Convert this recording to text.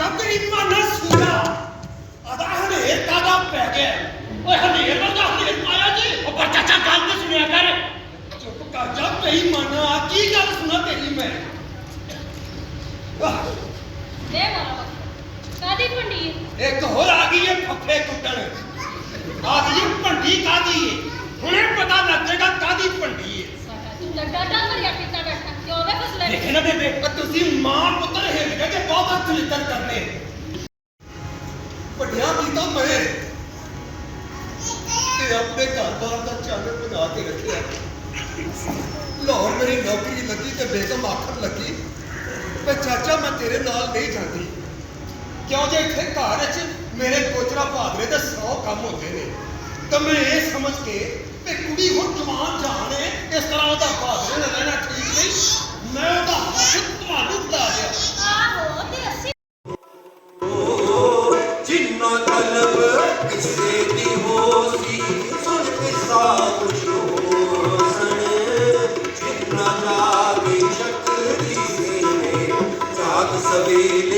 ਚਾਚਾ ਤੇਰੀ ਮਾਨਾ ਸੂਰਾ ਆਦਾ ਹਨੇਰ ਕਾਦਾ ਪੈ ਗਿਆ ਓਏ ਹਨੇਰ ਵਰਗਾ ਹਨੇਰ ਪਾਇਆ ਜੀ ਉਹ ਪਰ ਚਾਚਾ ਗੱਲ ਤੇ ਸੁਣਿਆ ਕਰ ਚੁੱਪ ਕਰ ਜਾ ਤੇਰੀ ਮਾਨਾ ਕੀ ਗੱਲ ਸੁਣਾ ਤੇਰੀ ਮੈਂ ਦੇ ਮਾਰਾ ਕਾਦੀ ਪੰਡੀਰ ਇੱਕ ਹੋਰ ਆ ਗਈ ਏ ਫੱਫੇ ਕੁੱਟਣ ਆ ਗਈ ਭੰਡੀ ਕਾਦੀ ਏ ਹੁਣੇ ਪਤਾ ਲੱਗੇਗਾ ਕਾਦੀ ਭੰਡੀ ਏ ਸਾਡਾ ਤੂੰ ਲੱਗਾ ਡਾਂਗਰਿਆ ਪੀਤਾ ਬੈਠਾ ਕਿਉਂ ਵੇ ਫਸਲੇ ਦੇਖੇ ਨਾ ਬੇਬੇ ਤੁਸੀਂ ਮਾਂ ਪੁੱਤਰ ਹਿੱਲ ਗਏ ਕਿ ਬਹੁਤ ਚਲਿੱਤਰ ਕਰਨੇ ਵੱਡਿਆਂ ਦੀ ਤਾਂ ਮੈਂ ਤੇ ਆਪਣੇ ਘਰ-ਬਾਰ ਦਾ ਚੰਨ ਬਣਾ ਕੇ ਰੱਖਿਆ ਲਾਹੌਰ ਮੇਰੀ ਨੌਕਰੀ ਲੱਗੀ ਤੇ ਬੇਗਮ ਆਖਣ ਲੱਗੀ ਤੇ ਚਾਚਾ ਮੈਂ ਤੇਰੇ ਨਾਲ ਨਹੀਂ ਜਾਂਦੀ ਕਿਉਂ ਜੇ ਇੱਥੇ ਘਰ ਵਿੱਚ ਮੇਰੇ ਕੋਚਰਾ ਭਾਦਰੇ ਦੇ 100 ਕੰਮ ਹੁੰਦੇ ਨੇ ਤਾਂ ਮੈਂ ਇਹ ਸਮਝ ਕੇ ਤੇ ਕੁੜੀ ਹੁਣ ਜਵਾਨ ਜਾਣ ਹੈ ਇਸ ਤਰ੍ਹਾਂ ਉਹਦਾ ਭਾਦਰੇ ਨਾਲ ਰਹਿਣਾ ਠੀਕ ਨਹੀਂ ਮੈਂ ਉਹਦਾ ਹੱਥ ਤੁਹਾਨੂੰ ਬੁਲਾ ਦਿਆ ਆਹੋ ਤੇ ਅਸੀਂ जिन्ना तलब किसे दी होसी सुन किसा कुछ होसन जिन्ना जागे शक्ति से जाग सवेले